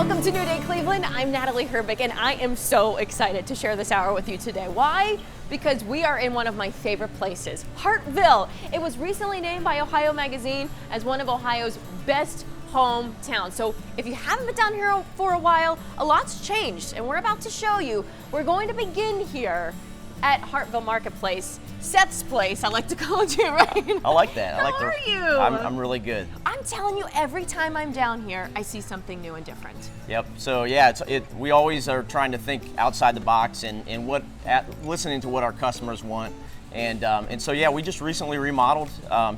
Welcome to Nudie Cleveland. I'm Natalie Herbick, and I am so excited to share this hour with you today. Why? Because we are in one of my favorite places, Hartville. It was recently named by Ohio Magazine as one of Ohio's best hometowns. So if you haven't been down here for a while, a lot's changed, and we're about to show you. We're going to begin here at Hartville Marketplace, Seth's place, I like to call it, right? I like that. How are you? I'm really good. I'm telling you, every time I'm down here, I see something new and different. Yep. So yeah, we always are trying to think outside the box and listening to what our customers want. And so yeah, we just recently remodeled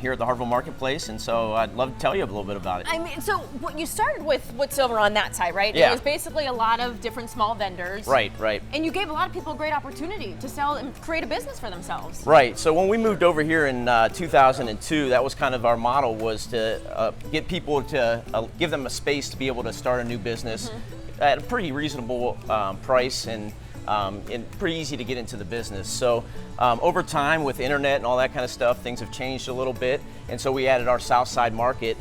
here at the Hartville Marketplace, and so I'd love to tell you a little bit about it. I mean, so what you started with what's over on that side, right? Yeah. It was basically a lot of different small vendors. Right, right. And you gave a lot of people a great opportunity to sell and create a business for themselves. Right. So when we moved over here in 2002, that was kind of our model, was to get people to give them a space to be able to start a new business at a pretty reasonable price and pretty easy to get into the business. So over time, with the internet and all that kind of stuff, things have changed a little bit, and so we added our South Side Market,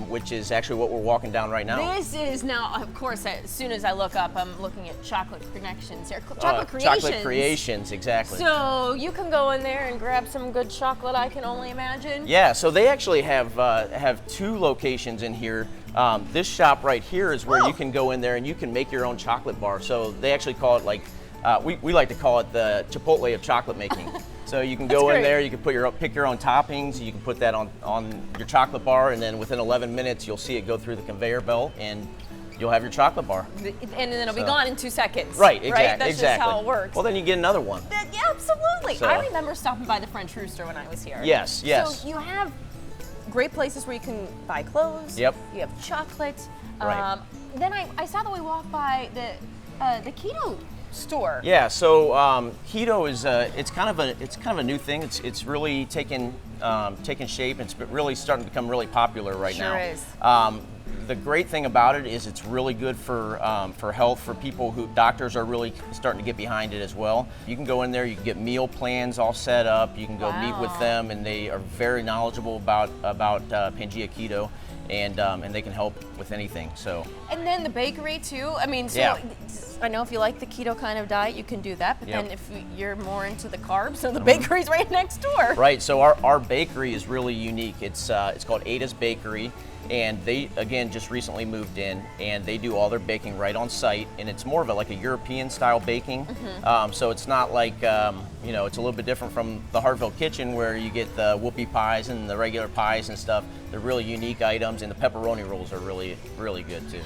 which is actually what we're walking down right now. This is now, of course, as soon as I look up, I'm looking at Chocolate Connections here. Chocolate Creations. Chocolate Creations, exactly. So you can go in there and grab some good chocolate, I can only imagine. Yeah, so they actually have two locations in here. This shop right here is where you can go in there and you can make your own chocolate bar. So they actually call it, like, we like to call it the Chipotle of chocolate making. So you can go in there, you can pick your own toppings, you can put that on your chocolate bar, and then within 11 minutes you'll see it go through the conveyor belt and you'll have your chocolate bar. And then it'll be gone in 2 seconds. Right, exactly. Right? That's just how it works. Well, then you get another one. Yeah, absolutely. So. I remember stopping by the French Rooster when I was here. Yes, yes. So you have great places where you can buy clothes. Yep. You have chocolate. Right. Then I saw that we walked by the keto store. Yeah, so keto is it's kind of a new thing. It's really taken shape. It's really starting to become really popular right now. Sure is. The great thing about it is it's really good for health, for people who doctors are really starting to get behind it as well. You can go in there, you can get meal plans all set up. You can go meet with them, and they are very knowledgeable about Pangea Keto. And they can help with anything. So. And then the bakery too. I mean, so yeah. I know if you like the keto kind of diet, you can do that. But then if you're more into the carbs, so the bakery's right next door. Right. So our bakery is really unique. It's called Ada's Bakery, and they again just recently moved in, and they do all their baking right on site, and it's more of like a European style baking. So it's not like it's a little bit different from the Hartville Kitchen where you get the whoopie pies and the regular pies and stuff. They're really unique items, and the pepperoni rolls are really, really good too.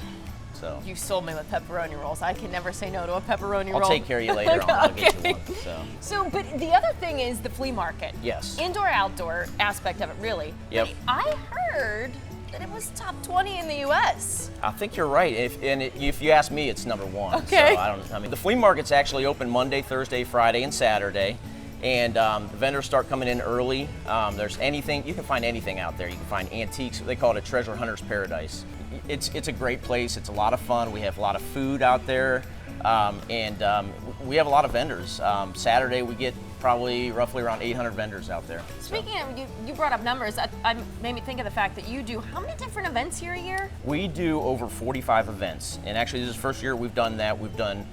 So. You sold me with pepperoni rolls. I can never say no to a pepperoni roll. I'll take care of you later on. I'll get you one. So, but the other thing is the flea market. Yes. Indoor-outdoor aspect of it, really. Yep. I heard that it was top 20 in the U.S. I think you're right. If you ask me, it's number one. Okay. So I mean, the flea market's actually open Monday, Thursday, Friday, and Saturday. And the vendors start coming in early. There's anything, you can find anything out there. You can find antiques. They call it a treasure hunter's paradise. It's a great place. It's a lot of fun. We have a lot of food out there. And we have a lot of vendors. Saturday we get probably roughly around 800 vendors out there. Speaking of, you brought up numbers. I made me think of the fact that you do how many different events here a year? We do over 45 events. And actually this is the first year we've done that. We've done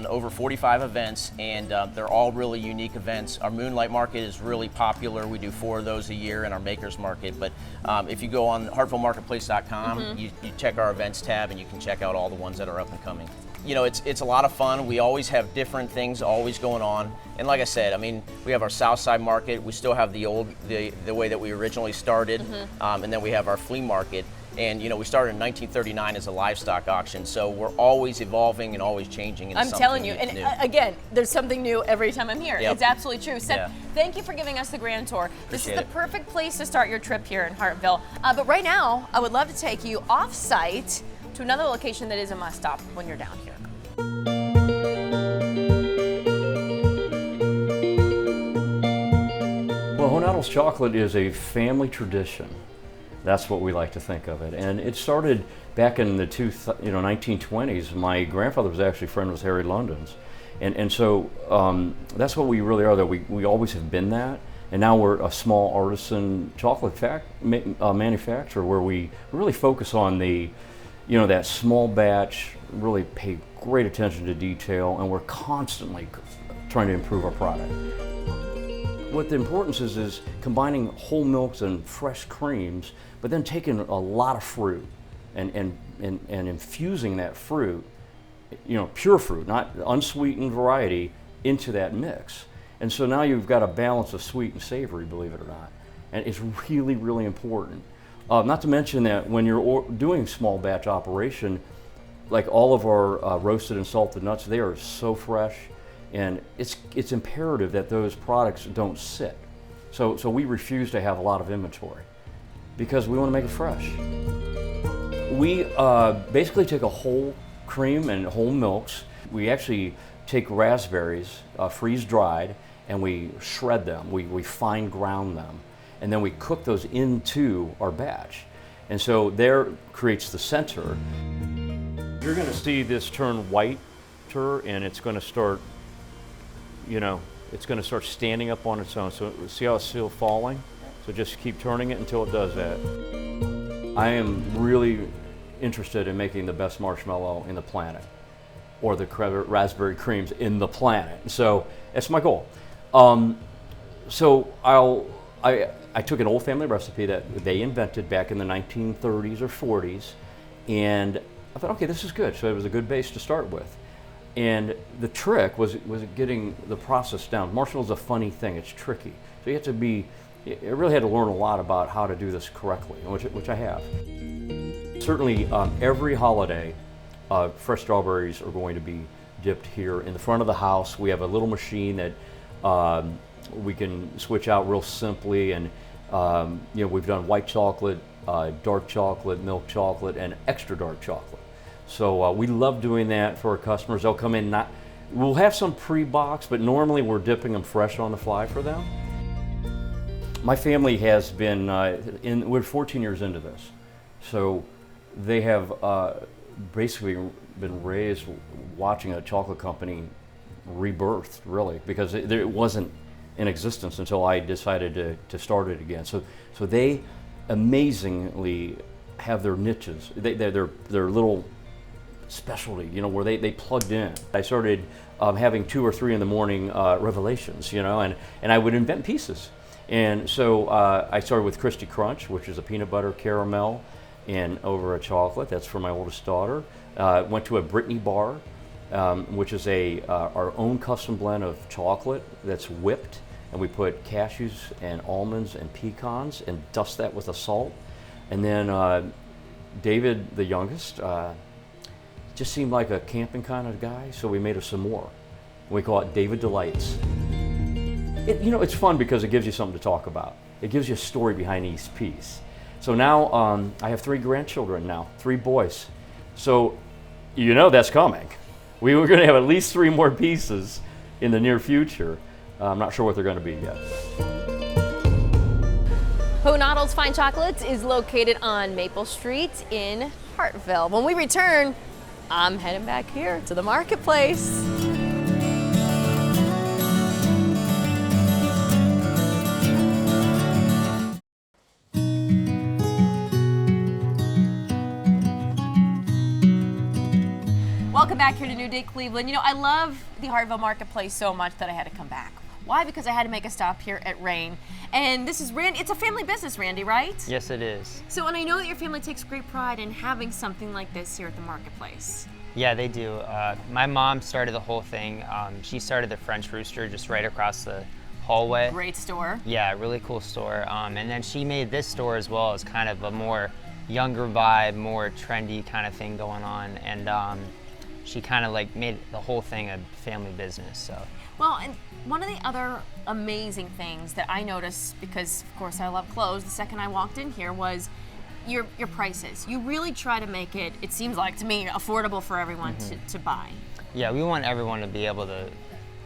over 45 events, and they're all really unique events. Our Moonlight Market is really popular. We do 4 of those a year in our Makers Market. But if you go on HartvilleMarketplace.com, you check our events tab, and you can check out all the ones that are up and coming. You know, it's a lot of fun. We always have different things always going on. And like I said, I mean, we have our South Side Market. We still have the way that we originally started, and then we have our flea market. And we started in 1939 as a livestock auction, so we're always evolving and always changing. I'm telling you, and again, there's something new every time I'm here. Yep. It's absolutely true. Seth, thank you for giving us the grand tour. This is the perfect place to start your trip here in Hartville. But right now, I would love to take you off-site to another location that is a must-stop when you're down here. Well, Honadle's chocolate is a family tradition. That's what we like to think of it. And it started back in the 1920s. My grandfather was actually a friend with Harry London's. And so that's what we really are, that we always have been that. And now we're a small artisan chocolate manufacturer where we really focus on the you know, that small batch, really pay great attention to detail, and we're constantly trying to improve our product. What the importance is combining whole milks and fresh creams, but then taking a lot of fruit and infusing that fruit, you know, pure fruit, not unsweetened variety, into that mix. And so now you've got a balance of sweet and savory, believe it or not. And it's really, really important. Not to mention that when you're doing small batch operation, like all of our roasted and salted nuts, they are so fresh, and it's imperative that those products don't sit. So we refuse to have a lot of inventory because we want to make it fresh. We basically take a whole cream and whole milks. We actually take raspberries, freeze dried, and we shred them. We fine ground them, and then we cook those into our batch. And so there creates the center. You're going to see this turn whiter, and it's going to start, you know, it's going to start standing up on its own. So see how it's still falling? So just keep turning it until it does that. I am really interested in making the best marshmallow in the planet, or the raspberry creams in the planet. So that's my goal. So I took an old family recipe that they invented back in the 1930s or 40s, and I thought, okay, this is good. So it was a good base to start with. And the trick was getting the process down. Marshmallow's a funny thing, it's tricky. So you have to I really had to learn a lot about how to do this correctly, which I have. Certainly every holiday, fresh strawberries are going to be dipped here in the front of the house. We have a little machine that we can switch out real simply, and you know, we've done white chocolate, dark chocolate, milk chocolate, and extra dark chocolate. So we love doing that for our customers. They'll come in, we'll have some pre-boxed, but normally we're dipping them fresh on the fly for them. My family has been, we're 14 years into this. So they have basically been raised watching a chocolate company rebirthed, really, because it wasn't in existence until I decided to start it again. So they amazingly have their niches, their little specialty, you know, where they plugged in. I started having 2 or 3 in the morning revelations, you know, and I would invent pieces. And so I started with Crispy Crunch, which is a peanut butter caramel and over a chocolate. That's for my oldest daughter. Went to a Brittany bar, which is our own custom blend of chocolate that's whipped, and we put cashews and almonds and pecans and dust that with a salt. And then David, the youngest, just seemed like a camping kind of guy, so we made a s'more. We call it David Delights. You know, it's fun because it gives you something to talk about. It gives you a story behind each piece. So now I have 3 grandchildren now, 3 boys. So you know that's coming. We were going to have at least 3 more pieces in the near future. I'm not sure what they're going to be yet. Honadle's Fine Chocolates is located on Maple Street in Hartville. When we return, I'm heading back here to the marketplace. Welcome back here to Nudie Cleveland. You know, I love the Hartville Marketplace so much that I had to come back. Why? Because I had to make a stop here at Reignn. And this is Randy, it's a family business, Randy, right? Yes, it is. So, and I know that your family takes great pride in having something like this here at the marketplace. Yeah, they do. My mom started the whole thing. She started the French Rooster just right across the hallway. Great store. Yeah, really cool store. And then she made this store as well as kind of a more younger vibe, more trendy kind of thing going on. And she kind of like made the whole thing a family business. So. Well, and one of the other amazing things that I noticed, because of course I love clothes, the second I walked in here was your prices. You really try to make it, it seems like to me, affordable for everyone to buy. Yeah, we want everyone to be able to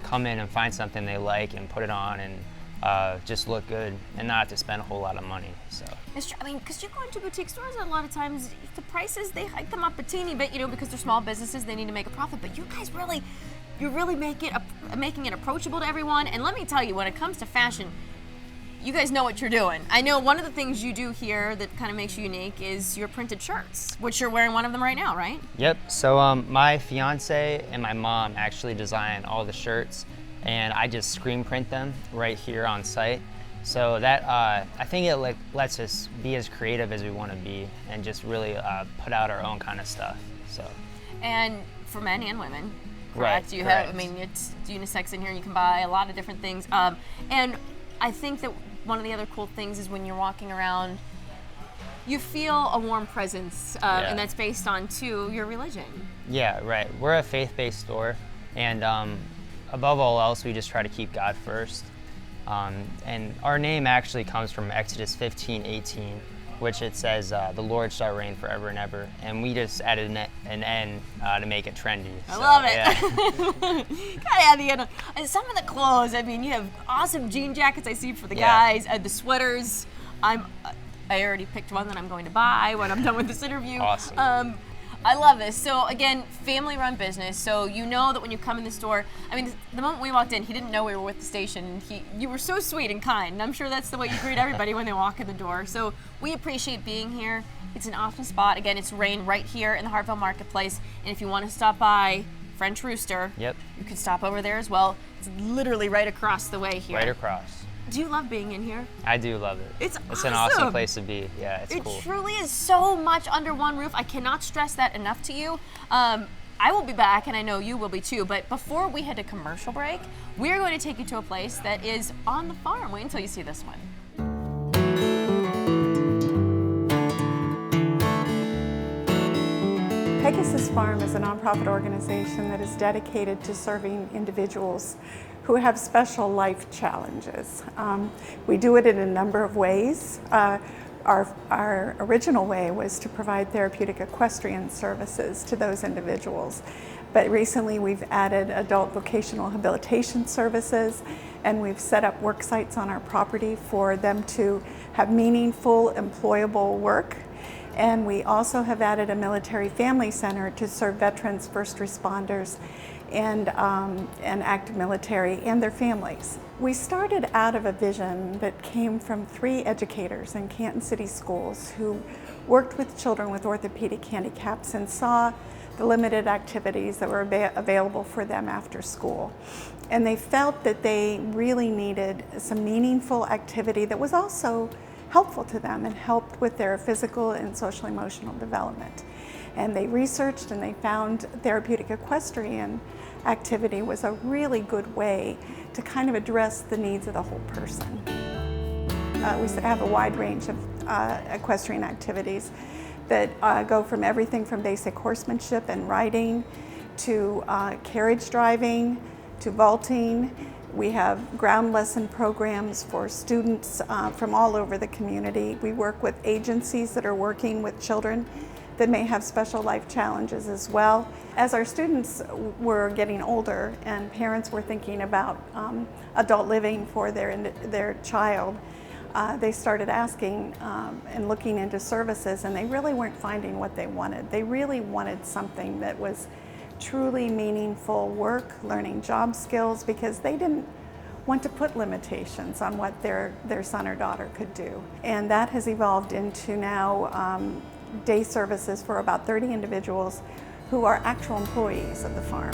come in and find something they like and put it on and just look good and not have to spend a whole lot of money. So. It's true. I mean, because you go into boutique stores, a lot of times the prices, they hike them up a teeny bit, you know, because they're small businesses, they need to make a profit. But you guys really, you're really making it approachable to everyone. And let me tell you, when it comes to fashion, you guys know what you're doing. I know one of the things you do here that kind of makes you unique is your printed shirts, which you're wearing one of them right now, right? Yep. So my fiance and my mom actually design all the shirts, and I just screen print them right here on site. So that I think it lets us be as creative as we want to be, and just really put out our own kind of stuff. So. And for men and women, Right, correct? You correct. have, I mean, it's unisex in here. You can buy a lot of different things. And I think that one of the other cool things is when you're walking around, you feel a warm presence, and that's based on, too, your religion. Yeah, right. We're a faith-based store, and above all else, we just try to keep God first. And our name actually comes from Exodus 15:18, which it says, "The Lord shall reign forever and ever," and we just added an N to make it trendy. I love it. Yeah. Gotta add the end. And some of the clothes. I mean, you have awesome jean jackets I see for the guys. The sweaters. I already picked one that I'm going to buy when I'm done with this interview. Awesome. I love this. So again, family-run business. So you know that when you come in the store, I mean, the moment we walked in, he didn't know we were with the station. You were so sweet and kind, and I'm sure that's the way you greet everybody when they walk in the door. So we appreciate being here. It's an awesome spot. Again, it's Reignn right here in the Hartville Marketplace. And if you want to stop by French Rooster, Yep. you can stop over there as well. It's literally right across the way here. Right across. Do you love being in here? I do love it. It's an awesome awesome. place to be. Yeah, it's cool. It truly is so much under one roof. I cannot stress that enough to you. I will be back, and I know you will be too, but before we head to commercial break, we're going to take you to a place that is on the farm. Wait until you see this one. Pegasus Farm is a nonprofit organization that is dedicated to serving individuals who have special life challenges. We do it in a number of ways. Our original way was to provide therapeutic equestrian services to those individuals. But recently we've added adult vocational habilitation services, and we've set up work sites on our property for them to have meaningful, employable work. And we also have added a military family center to serve veterans, first responders, and active military and their families. We started out of a vision that came from 3 educators in Canton City schools who worked with children with orthopedic handicaps and saw the limited activities that were available for them after school. And they felt that they really needed some meaningful activity that was also helpful to them and helped with their physical and social emotional development. And they researched and they found therapeutic equestrian activity was a really good way to kind of address the needs of the whole person. We have a wide range of equestrian activities that go from everything from basic horsemanship and riding to carriage driving to vaulting. We have ground lesson programs for students from all over the community. We work with agencies that are working with children that may have special life challenges as well. As our students were getting older and parents were thinking about adult living for their child, they started asking and looking into services, and they really weren't finding what they wanted. They really wanted something that was truly meaningful work, learning job skills, because they didn't want to put limitations on what their son or daughter could do. And that has evolved into now day services for about 30 individuals who are actual employees of the farm.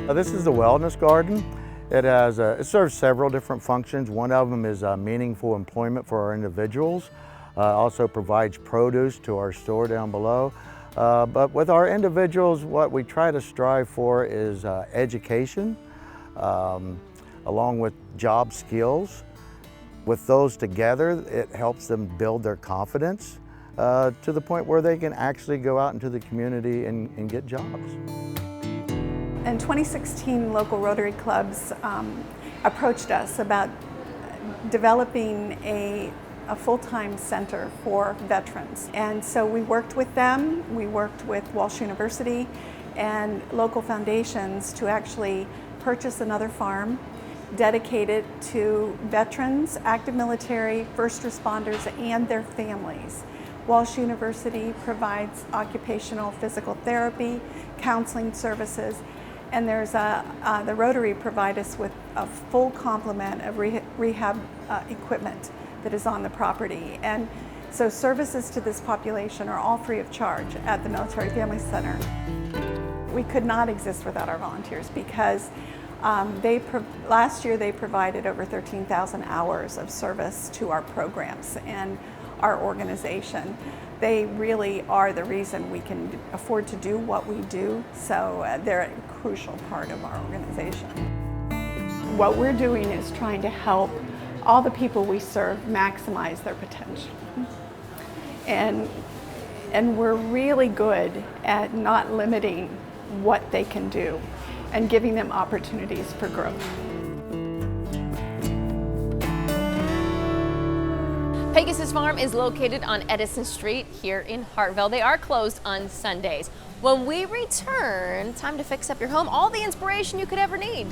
This is the Wellness Garden. It serves several different functions. One of them is meaningful employment for our individuals. Also provides produce to our store down below. But with our individuals, what we try to strive for is education, along with job skills. With those together, it helps them build their confidence to the point where they can actually go out into the community and get jobs. In 2016, local Rotary clubs approached us about developing a full-time center for veterans. And so we worked with them, we worked with Walsh University and local foundations to actually purchase another farm dedicated to veterans, active military, first responders, and their families. Walsh University provides occupational physical therapy, counseling services, And there's the Rotary provide us with a full complement of rehab equipment that is on the property. And so services to this population are all free of charge at the Military Family Center. We could not exist without our volunteers because last year they provided over 13,000 hours of service to our programs and our organization. They really are the reason we can afford to do what we do, so they're a crucial part of our organization. What we're doing is trying to help all the people we serve maximize their potential. And we're really good at not limiting what they can do and giving them opportunities for growth. Pegasus Farm is located on Edison Street here in Hartville. They are closed on Sundays. When we return, time to fix up your home, all the inspiration you could ever need.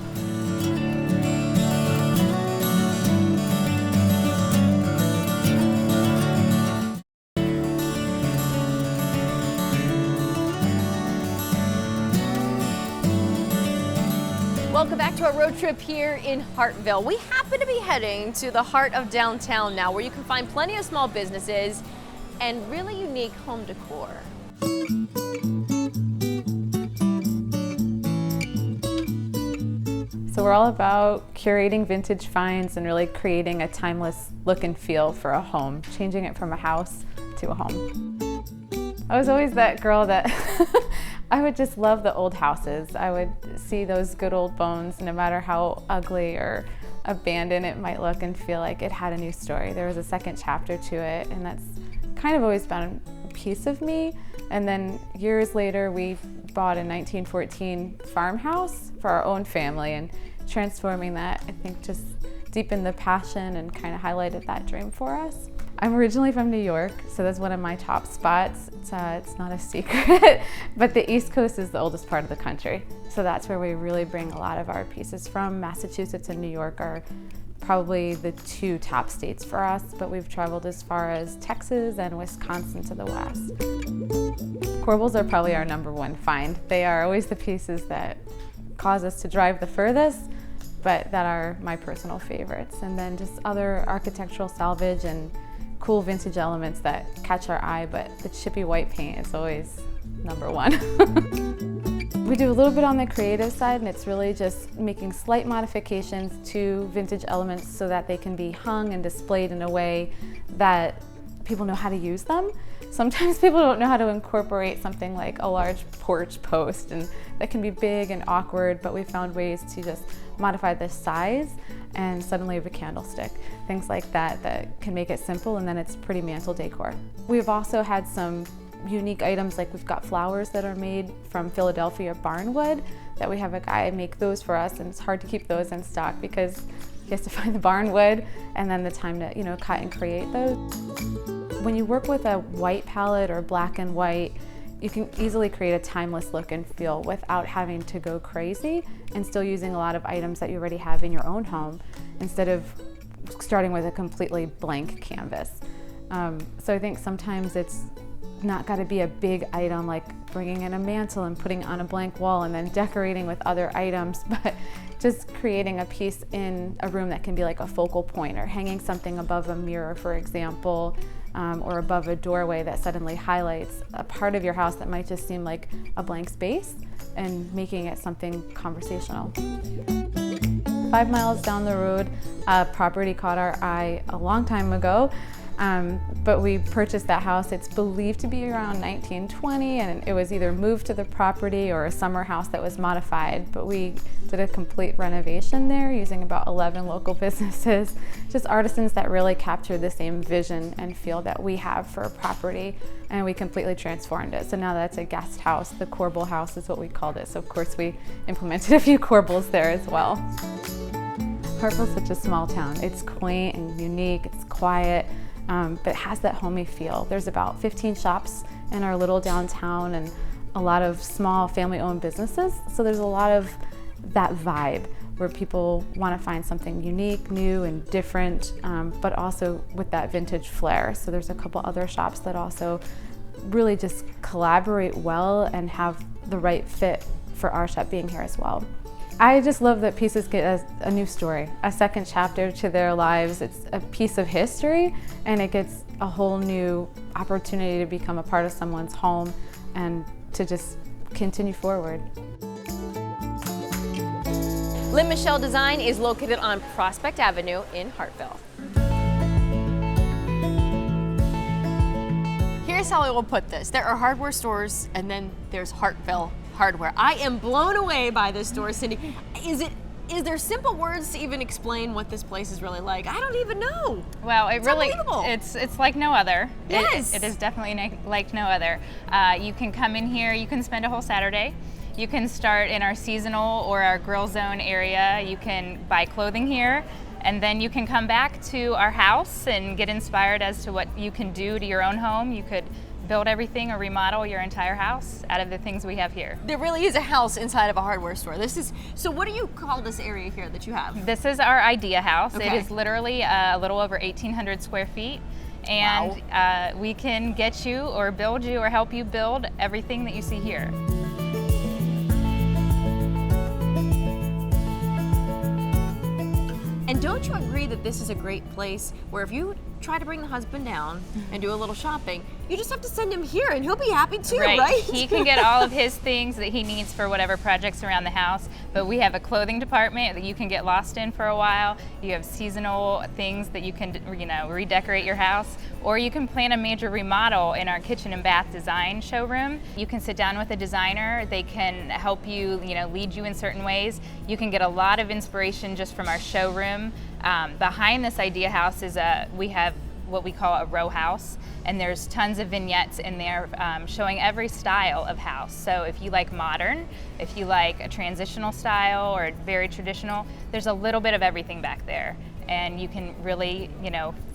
Welcome back to our road trip here in Hartville. We happen to be heading to the heart of downtown now, where you can find plenty of small businesses and really unique home decor. So we're all about curating vintage finds and really creating a timeless look and feel for a home, changing it from a house to a home. I was always that girl that I would just love the old houses. I would see those good old bones, no matter how ugly or abandoned it might look, and feel like it had a new story. There was a second chapter to it, and that's kind of always been a piece of me. And then years later, we bought a 1914 farmhouse for our own family, and transforming that, I think, just deepened the passion and kind of highlighted that dream for us. I'm originally from New York, so that's one of my top spots. It's not a secret, but the East Coast is the oldest part of the country. So that's where we really bring a lot of our pieces from. Massachusetts and New York are probably the two top states for us, but we've traveled as far as Texas and Wisconsin to the west. Corbels are probably our #1 find. They are always the pieces that cause us to drive the furthest, but that are my personal favorites. And then just other architectural salvage and cool vintage elements that catch our eye, but the chippy white paint is always #1. We do a little bit on the creative side, and it's really just making slight modifications to vintage elements so that they can be hung and displayed in a way that people know how to use them. Sometimes people don't know how to incorporate something like a large porch post, and that can be big and awkward, but we found ways to just modify the size and suddenly have a candlestick. Things like that that can make it simple, and then it's pretty mantle decor. We've also had some unique items, like we've got flowers that are made from Philadelphia barnwood that we have a guy make those for us, and it's hard to keep those in stock because he has to find the barnwood and then the time to, cut and create those. When you work with a white palette or black and white, you can easily create a timeless look and feel without having to go crazy, and still using a lot of items that you already have in your own home instead of starting with a completely blank canvas. So I think sometimes it's not got to be a big item like bringing in a mantle and putting on a blank wall and then decorating with other items, but just creating a piece in a room that can be like a focal point, or hanging something above a mirror, for example, or above a doorway that suddenly highlights a part of your house that might just seem like a blank space, and making it something conversational. 5 miles down the road, a property caught our eye a long time ago, but we purchased that house. It's believed to be around 1920, and it was either moved to the property or a summer house that was modified, but we did a complete renovation there using about 11 local businesses, just artisans that really captured the same vision and feel that we have for a property, and we completely transformed it. So now that's a guest house. The Corbel house is what we called it, so of course we implemented a few Corbels there as well. Hartville's such a small town. It's quaint and unique, it's quiet, but has that homey feel. There's about 15 shops in our little downtown and a lot of small family-owned businesses. So there's a lot of that vibe where people want to find something unique, new, and different, but also with that vintage flair. So there's a couple other shops that also really just collaborate well and have the right fit for our shop being here as well. I just love that pieces get a new story, a second chapter to their lives. It's a piece of history, and it gets a whole new opportunity to become a part of someone's home and to just continue forward. Lynn Michelle Design is located on Prospect Avenue in Hartville. Here's how I will put this. There are hardware stores, and then there's Hartville Hardware. I am blown away by this store, Cindy. Is there simple words to even explain what this place is really like? I don't even know. Well, It's unbelievable. it's like no other. Yes. It is definitely like no other. You can come in here, you can spend a whole Saturday. You can start in our seasonal or our grill zone area. You can buy clothing here, and then you can come back to our house and get inspired as to what you can do to your own home. You could build everything or remodel your entire house out of the things we have here. There really is a house inside of a hardware store. So what do you call this area here that you have? This is our idea house. Okay. It is literally a little over 1,800 square feet. And we can get you or build you or help you build everything that you see here. And don't you agree that this is a great place where if you try to bring the husband down and do a little shopping, you just have to send him here and he'll be happy too, right? He can get all of his things that he needs for whatever projects around the house, but we have a clothing department that you can get lost in for a while. You have seasonal things that you can, redecorate your house, or you can plan a major remodel in our kitchen and bath design showroom. You can sit down with a designer. They can help you, lead you in certain ways. You can get a lot of inspiration just from our showroom. Behind this idea house is we have what we call a row house, and there's tons of vignettes in there showing every style of house. So if you like modern, if you like a transitional style or very traditional, there's a little bit of everything back there, and you can really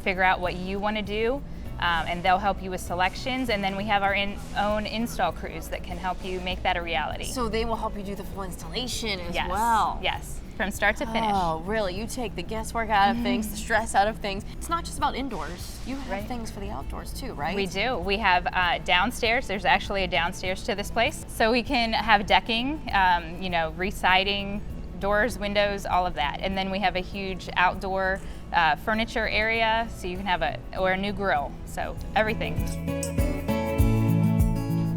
figure out what you want to do, and they'll help you with selections. And then we have our own install crews that can help you make that a reality. So they will help you do the full installation as Yes. well. Yes, from start to finish. Oh, really? You take the guesswork out of things, the stress out of things. It's not just about indoors. You have Right. things for the outdoors too, right? We do. We have downstairs. There's actually a downstairs to this place. So we can have decking, re-siding, doors, windows, all of that. And then we have a huge outdoor furniture area, so you can have a new grill. So everything.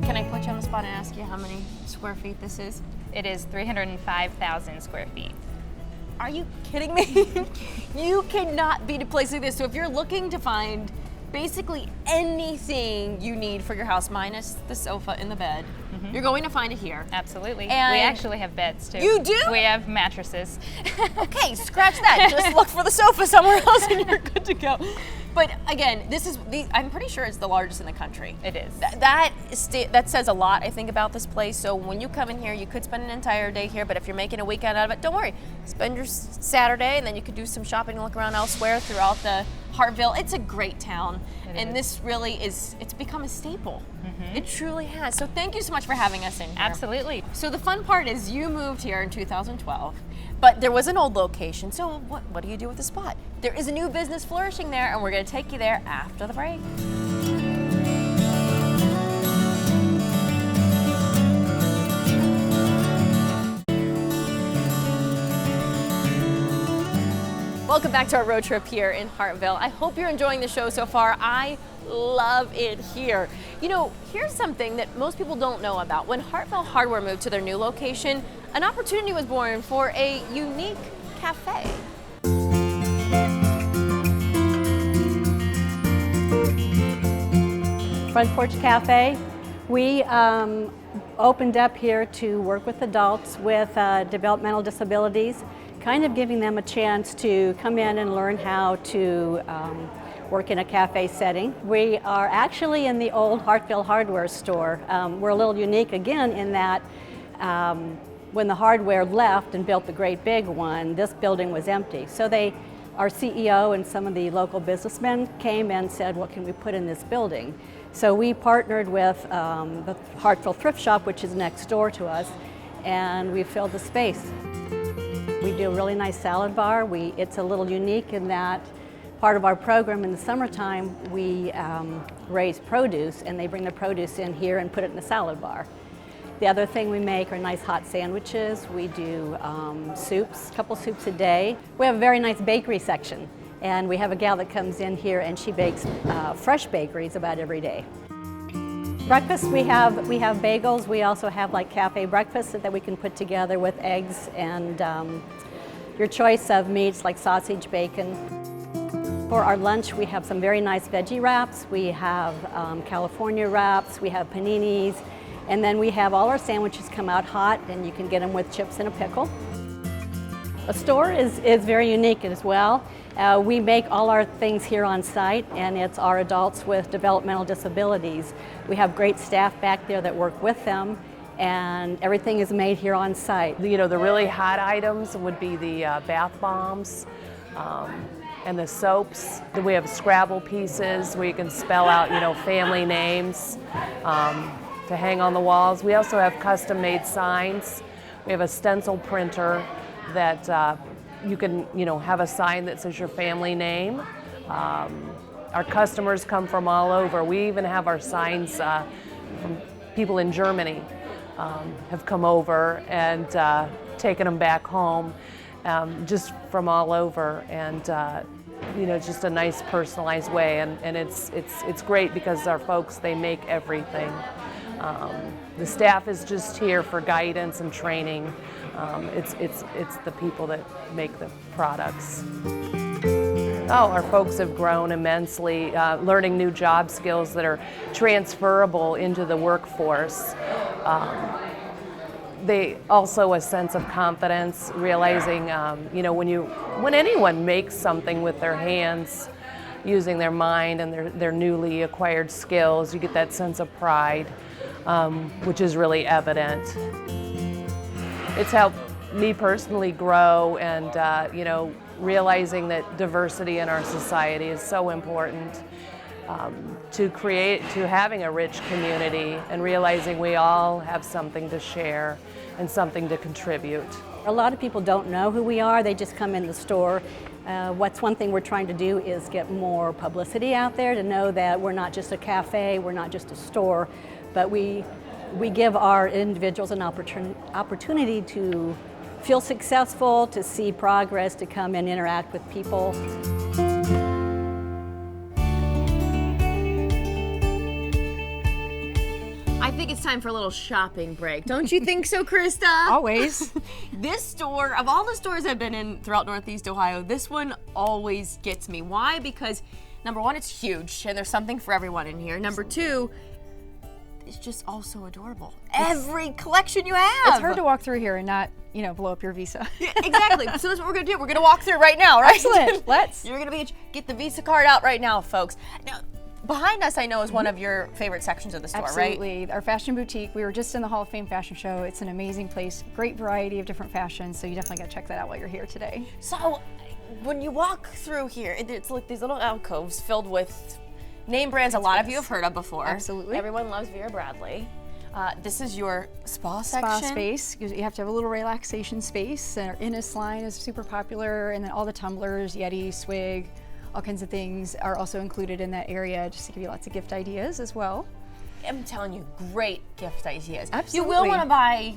Can I put you on the spot and ask you how many square feet this is? It is 305,000 square feet. Are you kidding me? You cannot beat a place like this. So if you're looking to find basically anything you need for your house, minus the sofa and the bed, you're going to find it here. Absolutely. And we actually have beds too. You do? We have mattresses. Okay, scratch that. Just look for the sofa somewhere else and you're good to go. But again, I'm pretty sure it's the largest in the country. It is. That says a lot, I think, about this place. So when you come in here, you could spend an entire day here, but if you're making a weekend out of it, don't worry. Spend your Saturday, and then you could do some shopping and look around elsewhere throughout the Hartville. It's a great town, and this really it's become a staple. It truly has. So thank you so much for having us in here. Absolutely. So the fun part is you moved here in 2012, but there was an old location. So what do you do with the spot? There is a new business flourishing there, and we're going to take you there after the break. Welcome back to our road trip here in Hartville. I hope you're enjoying the show so far. I love it here. Here's something that most people don't know about. When Hartville Hardware moved to their new location, an opportunity was born for a unique cafe. Front Porch Cafe. We opened up here to work with adults with developmental disabilities, kind of giving them a chance to come in and learn how to work in a cafe setting. We are actually in the old Hartville Hardware store. We're a little unique again in that when the hardware left and built the great big one, this building was empty. So our CEO and some of the local businessmen came and said, what can we put in this building? So we partnered with the Hartville Thrift Shop, which is next door to us, and we filled the space. We do a really nice salad bar. It's a little unique in that part of our program in the summertime, we raise produce, and they bring the produce in here and put it in the salad bar. The other thing we make are nice hot sandwiches. We do soups, a couple soups a day. We have a very nice bakery section, and we have a gal that comes in here and she bakes fresh bakeries about every day. Breakfast, we have bagels. We also have like cafe breakfast that we can put together with eggs and your choice of meats like sausage, bacon. For our lunch, we have some very nice veggie wraps. We have California wraps, we have paninis, and then we have all our sandwiches come out hot, and you can get them with chips and a pickle. The store is very unique as well. We make all our things here on site, and it's our adults with developmental disabilities. We have great staff back there that work with them, and everything is made here on site. You know, the really hot items would be the bath bombs and the soaps. Then we have Scrabble pieces where you can spell out, you know, family names to hang on the walls. We also have custom-made signs. We have a stencil printer that you can, you know, have a sign that says your family name. Our customers come from all over. We even have our signs from people in Germany have come over and taken them back home, just from all over, and you know, just a nice personalized way. And it's great because our folks, they make everything. The staff is just here for guidance and training. It's the people that make the products. Oh, our folks have grown immensely, learning new job skills that are transferable into the workforce. They also a sense of confidence, realizing, you know, when anyone makes something with their hands, using their mind and their newly acquired skills, you get that sense of pride, which is really evident. It's helped me personally grow, and you know, realizing that diversity in our society is so important to having a rich community, and realizing we all have something to share and something to contribute. A lot of people don't know who we are. They just come in the store. What's one thing we're trying to do is get more publicity out there to know that we're not just a cafe, we're not just a store, but we give our individuals an opportunity to feel successful, to see progress, to come and interact with people. I think it's time for a little shopping break. Don't you think so, Krista? Always. This store, of all the stores I've been in throughout Northeast Ohio, this one always gets me. Why? Because number one, it's huge, and there's something for everyone in here. Number two, it's just also adorable. Every collection you have. It's hard to walk through here and not, you know, blow up your Visa. Yeah, exactly. So that's what we're gonna do. We're gonna walk through right now, right? Excellent. Let's. You're gonna get the Visa card out right now, folks. Now, behind us, I know, is one of your favorite sections of the store, right? Absolutely. Our fashion boutique. We were just in the Hall of Fame fashion show. It's an amazing place. Great variety of different fashions. So you definitely got to check that out while you're here today. So when you walk through here, it's like these little alcoves filled with name brands a lot of you have heard of before. Absolutely. Everyone loves Vera Bradley. This is your spa Spa section. space. You have to have a little relaxation space. Our Innis line is super popular, and then all the tumblers, Yeti, Swig, all kinds of things are also included in that area, just to give you lots of gift ideas as well. I'm telling you, great gift ideas. Absolutely. You will want to buy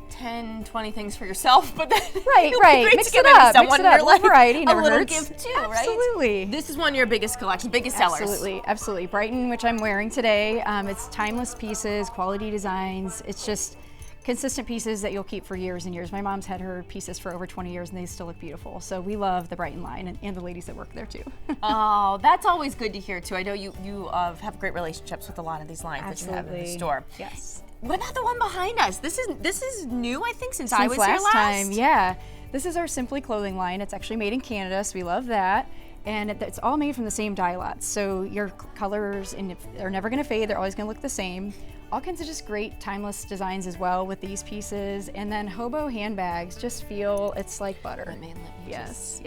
10, 20 things for yourself, but then Right. Mix it up. Someone in your life variety a never little hurts. gift too, Absolutely. right? This is one of your biggest collections, biggest sellers. Absolutely. Brighton, which I'm wearing today. It's timeless pieces, quality designs. It's just consistent pieces that you'll keep for years and years. My mom's had her pieces for over 20 years and they still look beautiful. So we love the Brighton line and the ladies that work there too. Oh, that's always good to hear too. I know you have great relationships with a lot of these lines that you have in the store. Yes. What about the one behind us? This is new, I think, since I was last here last time. Yeah. This is our Simply clothing line. It's actually made in Canada, so we love that. And it's all made from the same dye lots. So your colors are never gonna fade. They're always gonna look the same. All kinds of just great timeless designs as well with these pieces. And then hobo handbags just feel, it's like butter. Man, let me Yes.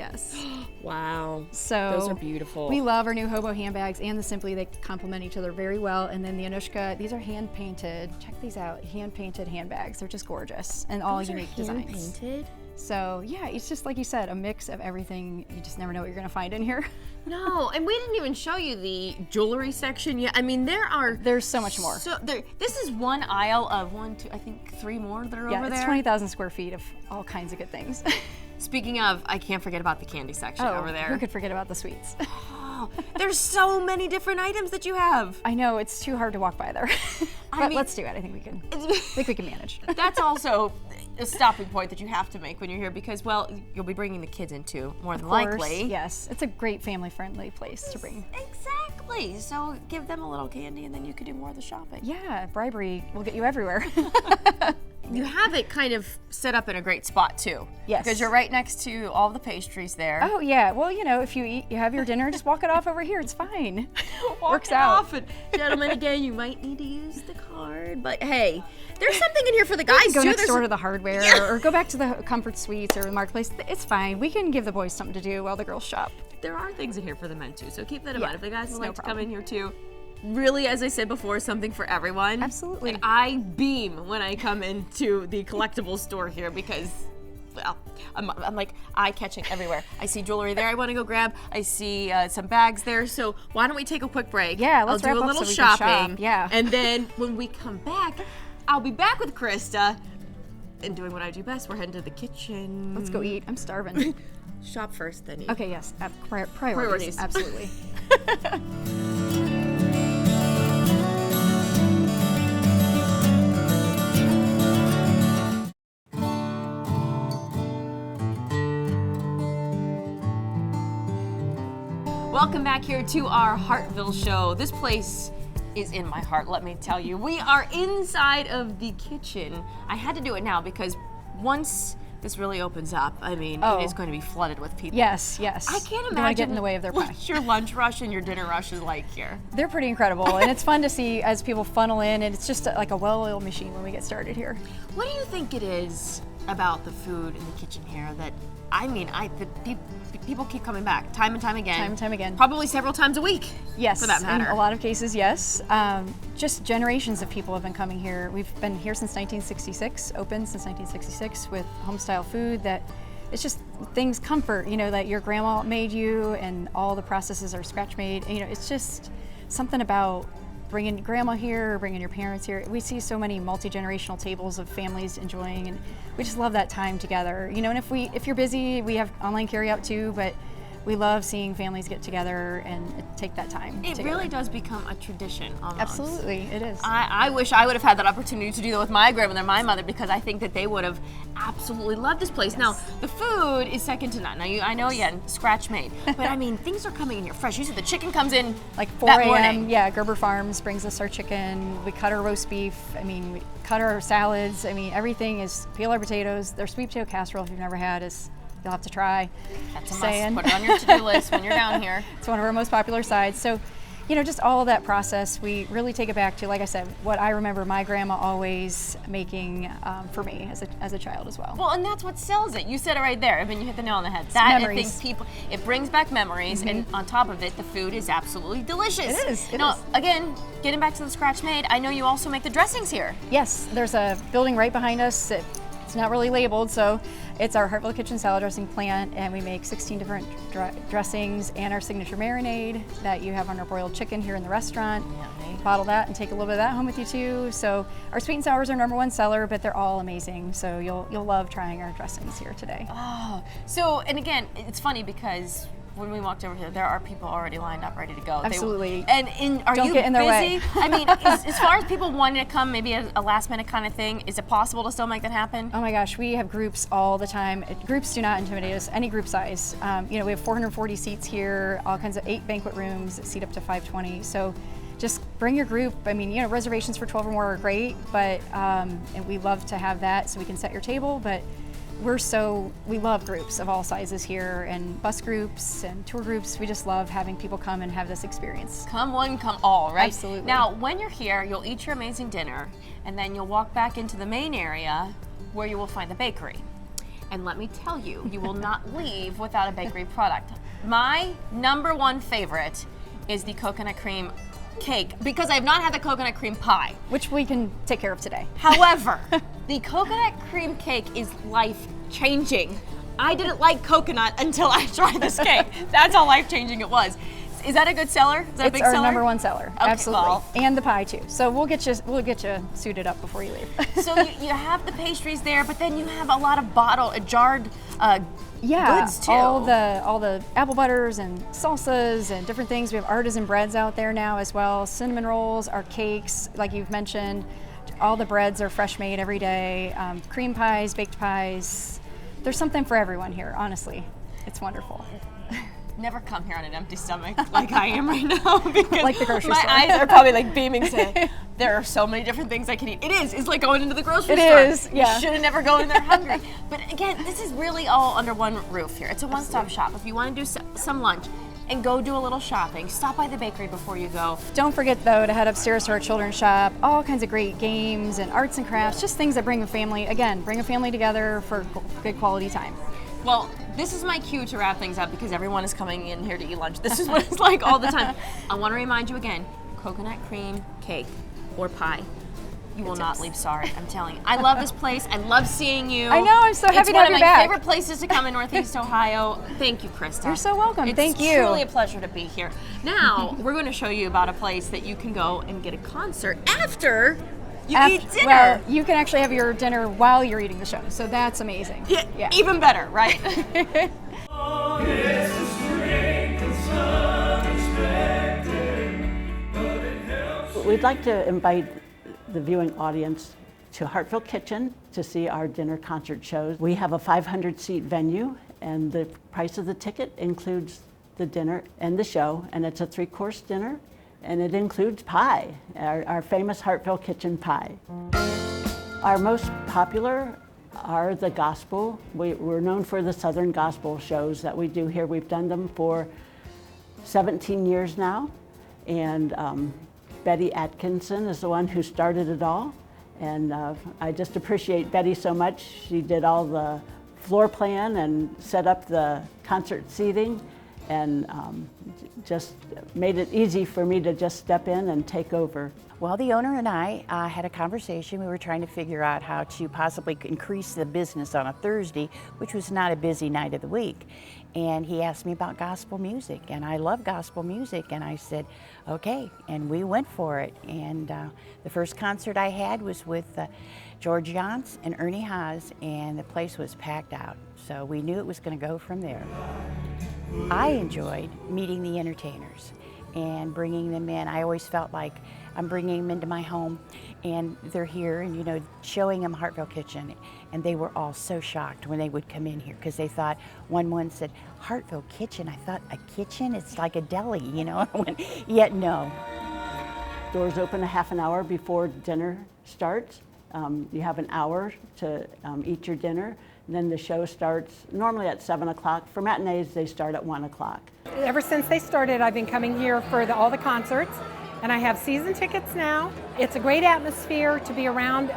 Wow. So those are beautiful. We love our new hobo handbags and the Simply. They complement each other very well. And then the Anushka, these are hand painted. Check these out, hand painted handbags. They're just gorgeous and all unique designs. Hand painted? So yeah, it's just like you said, a mix of everything. You just never know what you're gonna find in here. No, and we didn't even show you the jewelry section yet. I mean, there's so much more. So this is one aisle of one, two, I think 3 more that are over there. Yeah, it's 20,000 square feet of all kinds of good things. Speaking of, I can't forget about the candy section over there. Who could forget about the sweets? Oh, there's so many different items that you have. I know, it's too hard to walk by there. But let's do it. I think we can manage. That's also a stopping point that you have to make when you're here because, well, you'll be bringing the kids in too, more than likely. Yes, it's a great family-friendly place to bring. Exactly. So give them a little candy and then you can do more of the shopping. Yeah, bribery will get you everywhere. You have it kind of set up in a great spot too. Yes. Because you're right next to all the pastries there. Oh yeah, well if you have your dinner, just walk it off over here, it's fine. Works out. And gentlemen, again, you might need to use the card, but hey, there's something in here for the guys go too. Next door to the hardware or go back to the comfort suites or the marketplace. It's fine. We can give the boys something to do while the girls shop. There are things in here for the men too, so keep that in mind. If the guys would no like to problem. come in here too. Really, as I said before, something for everyone. Absolutely. And I beam when I come into the collectibles store here because, well, I'm like eye-catching everywhere. I see jewelry there I want to go grab. I see some bags there. So why don't we take a quick break? Yeah, let's I'll do wrap a up little so we can shopping. shop. Yeah. And then when we come back, I'll be back with Krista and doing what I do best. We're heading to the kitchen. Let's go eat. I'm starving. Shop first, then eat. Okay, yes. Priorities. Absolutely. Welcome back here to our Hartville show. This place is in my heart, let me tell you. We are inside of the kitchen. I had to do it now because once this really opens up, I mean, it is going to be flooded with people. Yes. I can't Don't want to imagine get in the way of their pie. what your lunch rush and your dinner rush is like here. They're pretty incredible, and it's fun to see as people funnel in, and it's just like a well-oiled machine when we get started here. What do you think it is about the food in the kitchen here that, people keep coming back time and time again? Time and time again. Probably several times a week. Yes, for that matter. in a lot of cases, yes. Just generations of people have been coming here. We've been here since 1966, open since 1966 with home-style food that it's just things, comfort, that your grandma made you and all the processes are scratch-made. It's just something about bringing grandma here, bringing your parents here. We see so many multi-generational tables of families enjoying, and we just love that time together. And if you're busy, we have online carryout too, but we love seeing families get together and take that time It together. really does become a tradition almost. Absolutely, it is. I wish I would have had that opportunity to do that with my grandmother and my mother because I think that they would have absolutely loved this place. Yes. Now, the food is second to none. Now, I know, scratch made, but I mean, things are coming in here fresh. You said the chicken comes in like 4 a.m. Yeah, Gerber Farms brings us our chicken. We cut our roast beef. We cut our salads. Everything is, peel our potatoes. Their sweet potato casserole, if you've never had, you'll have to try. That's a must. Put it on your to-do list when you're down here. It's one of our most popular sides. So, just all of that process, we really take it back to, like I said, what I remember my grandma always making for me as a child as well. Well, and that's what sells it. You said it right there. You hit the nail on the head. Memories. I think it brings back memories, and on top of it, the food is absolutely delicious. It is. Now, again, getting back to the scratch made, I know you also make the dressings here. Yes, there's a building right behind us. It's not really labeled, so it's our Hartville Kitchen salad dressing plant, and we make 16 different dressings and our signature marinade that you have on our broiled chicken here in the restaurant. Yummy. Bottle that and take a little bit of that home with you too. So our sweet and sours are #1 seller, but they're all amazing. So you'll love trying our dressings here today. Oh, so, and again, it's funny because when we walked over here, there are people already lined up, ready to go. Absolutely. Are Don't you get in their busy? way. As far as people wanting to come, maybe a last minute kind of thing, is it possible to still make that happen? Oh my gosh, we have groups all the time. Groups do not intimidate us, any group size. We have 440 seats here, all kinds of 8 banquet rooms that seat up to 520. So just bring your group. Reservations for 12 or more are great, but and we love to have that so we can set your table, but we love groups of all sizes here, and bus groups and tour groups. We just love having people come and have this experience. Come one, come all, right? Absolutely. Now, when you're here, you'll eat your amazing dinner, and then you'll walk back into the main area where you will find the bakery. And let me tell you, you will not leave without a bakery product. My #1 favorite is the coconut cream cake, because I have not had the coconut cream pie. Which we can take care of today. However, The coconut cream cake is life-changing. I didn't like coconut until I tried this cake. That's how life-changing it was. Is that a good seller? Is that a big It's our seller? #1 seller, Okay, absolutely, well. and the pie too. So we'll get you suited up before you leave. So you have the pastries there, but then you have a lot of jarred goods too. all the apple butters and salsas and different things. We have artisan breads out there now as well. Cinnamon rolls, our cakes, like you've mentioned. All the breads are fresh made every day. Cream pies, baked pies. There's something for everyone here, honestly. It's wonderful. Never come here on an empty stomach like I am right now because Like the grocery my store. eyes are probably like beaming today. There are so many different things I can eat. It's like going into the grocery It store. is, yeah. You should have never gone in there hungry. But again, this is really all under one roof here. It's a one-stop shop. If you want to do some lunch and go do a little shopping, stop by the bakery before you go. Don't forget though to head upstairs to our children's shop. All kinds of great games and arts and crafts, just things that bring a family together for good quality time. Well, this is my cue to wrap things up because everyone is coming in here to eat lunch. This is what it's like all the time. I want to remind you again, coconut cream cake or pie. You will not leave sorry, I'm telling you. I love this place. I love seeing you. I know, I'm so happy to have you It's one of my back. favorite places to come in Northeast Ohio. Thank you, Krista. You're so welcome. Thank you. It's truly a pleasure to be here. Now, we're going to show you about a place that you can go and get a concert after you eat dinner. Well, you can actually have your dinner while you're eating the show, so that's amazing. Yeah, even better, right? We'd like to invite the viewing audience to Hartville Kitchen to see our dinner concert shows. We have a 500-seat venue, and the price of the ticket includes the dinner and the show, and it's a 3-course dinner, and it includes pie, our famous Hartville Kitchen pie. Our most popular are the gospel. We're known for the Southern gospel shows that we do here. We've done them for 17 years now, and Betty Atkinson is the one who started it all, and I just appreciate Betty so much. She did all the floor plan and set up the concert seating, and just made it easy for me to just step in and take over. Well, the owner and I had a conversation. We were trying to figure out how to possibly increase the business on a Thursday, which was not a busy night of the week. And he asked me about gospel music, and I love gospel music, and I said, okay, and we went for it. And the first concert I had was with George Yance and Ernie Haas, and the place was packed out. So we knew it was going to go from there. I enjoyed meeting the entertainers and bringing them in. I always felt like I'm bringing them into my home, and they're here, and, you know, showing them Hartville Kitchen. And they were all so shocked when they would come in here, because they thought, one said, Hartville Kitchen? I thought, a kitchen? It's like a deli, you know? Yet no. Doors open a half an hour before dinner starts. You have an hour to eat your dinner. And then the show starts normally at 7 o'clock. For matinees, they start at 1 o'clock. Ever since they started, I've been coming here for all the concerts, and I have season tickets now. It's a great atmosphere to be around.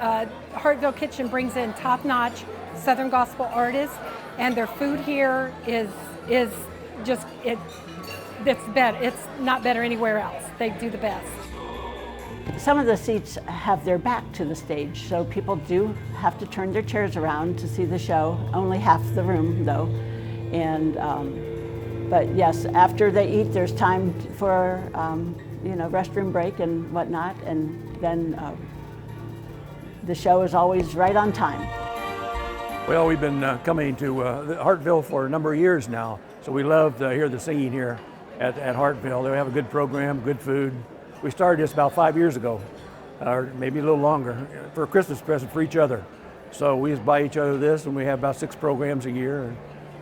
Hartville Kitchen brings in top-notch Southern gospel artists, and their food here is just, it's better. It's not better anywhere else. They do the best. Some of the seats have their back to the stage, so people do have to turn their chairs around to see the show. Only half the room, though. And but yes, after they eat, there's time for you know, restroom break and whatnot, and then the show is always right on time. Well, we've been coming to Hartville for a number of years now, so we love to hear the singing here at Hartville. They have a good program, good food. We started this about 5 years ago, or maybe a little longer, for a Christmas present for each other. So we just buy each other this, and we have about 6 programs a year,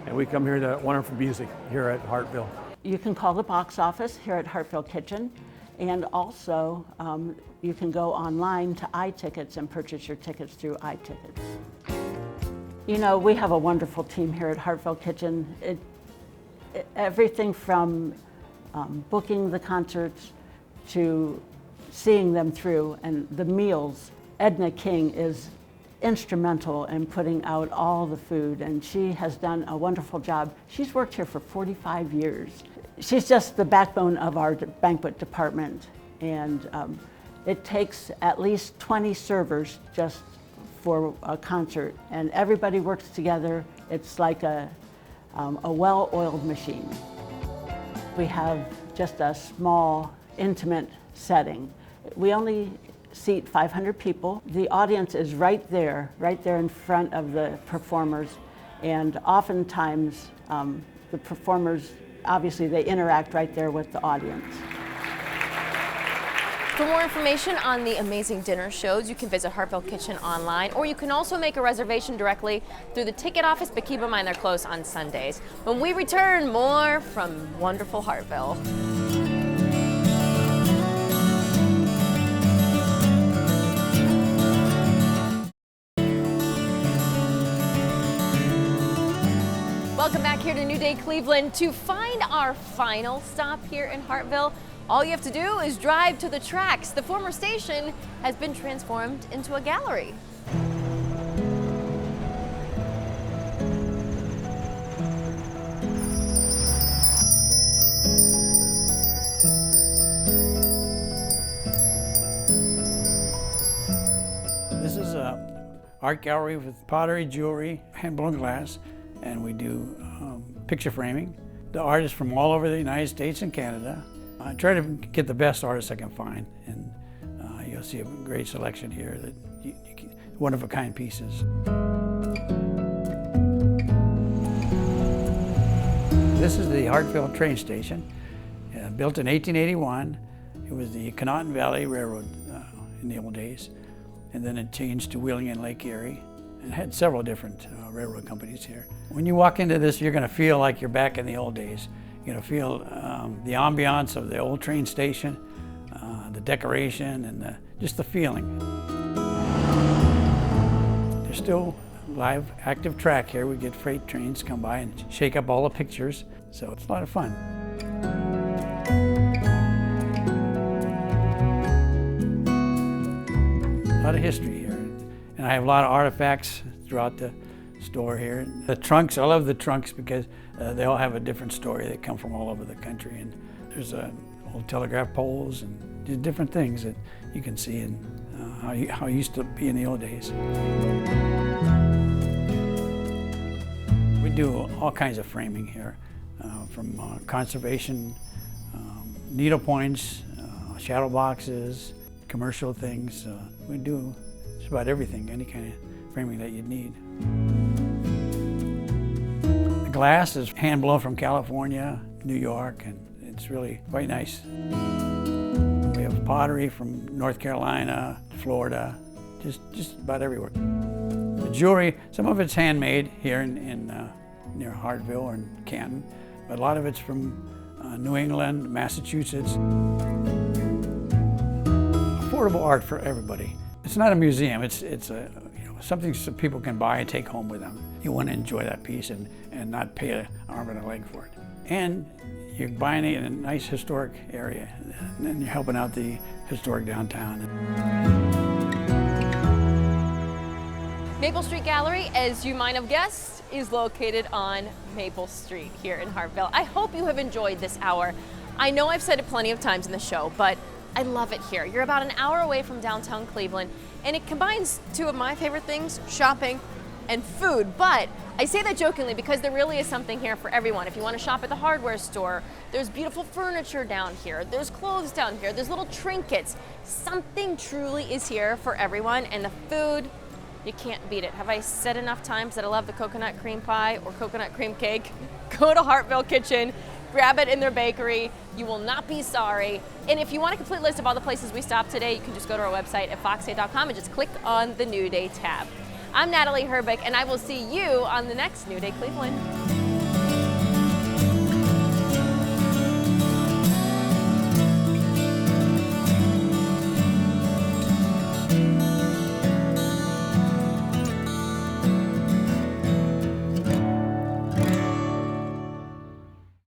and we come here to wonderful music here at Hartville. You can call the box office here at Hartville Kitchen, and also you can go online to iTickets and purchase your tickets through iTickets. You know, we have a wonderful team here at Hartville Kitchen. Everything from booking the concerts to seeing them through, and the meals. Edna King is instrumental in putting out all the food, and she has done a wonderful job. She's worked here for 45 years. She's just the backbone of our banquet department, and it takes at least 20 servers just for a concert, and everybody works together. It's like a well-oiled machine. We have just a small, intimate setting. We only seat 500 people. The audience is right there in front of the performers, and oftentimes the performers, obviously they interact right there with the audience. For more information on the amazing dinner shows, you can visit Hartville Kitchen online, or you can also make a reservation directly through the ticket office, but keep in mind they're closed on Sundays. When we return, more from wonderful Hartville. Welcome back here to Nudie Cleveland. To find our final stop here in Hartville, all you have to do is drive to the tracks. The former station has been transformed into a gallery. This is an art gallery with pottery, jewelry, hand-blown glass, and we do picture framing. The artists from all over the United States and Canada. I try to get the best artists I can find, and you'll see a great selection here, that one-of-a-kind pieces. This is the Hartville train station, built in 1881. It was the Connaughton Valley Railroad in the old days, and then it changed to Wheeling and Lake Erie, and had several different railroad companies here. When you walk into this, you're going to feel like you're back in the old days. You're going to feel the ambiance of the old train station, the decoration, and just the feeling. There's still live, active track here. We get freight trains come by and shake up all the pictures, so it's a lot of fun. A lot of history here, and I have a lot of artifacts throughout the store here. The trunks, I love the trunks because they all have a different story. They come from all over the country, and there's old telegraph poles and just different things that you can see and how it used to be in the old days. We do all kinds of framing here, from conservation, needle points, shadow boxes, commercial things. We do just about everything, any kind of framing that you'd need. The glass is hand blown from California, New York, and it's really quite nice. We have pottery from North Carolina, Florida, just about everywhere. The jewelry, some of it's handmade here in near Hartville or in Canton, but a lot of it's from New England, Massachusetts. Affordable art for everybody. It's not a museum, it's something so people can buy and take home with them. You want to enjoy that piece and not pay an arm and a leg for it. And you're buying it in a nice historic area, and you're helping out the historic downtown. Maple Street Gallery, as you might have guessed, is located on Maple Street here in Hartville. I hope you have enjoyed this hour. I know I've said it plenty of times in the show, but I love it here. You're about an hour away from downtown Cleveland, and it combines two of my favorite things, shopping and food. But I say that jokingly because there really is something here for everyone. If you want to shop at the hardware store, there's beautiful furniture down here, there's clothes down here, there's little trinkets. Something truly is here for everyone, and the food, you can't beat it. Have I said enough times that I love the coconut cream pie or coconut cream cake? Go to Hartville Kitchen, grab it in their bakery. You will not be sorry. And if you want a complete list of all the places we stopped today, you can just go to our website at fox8.com and just click on the New Day tab. I'm Natalie Herbeck, and I will see you on the next New Day Cleveland.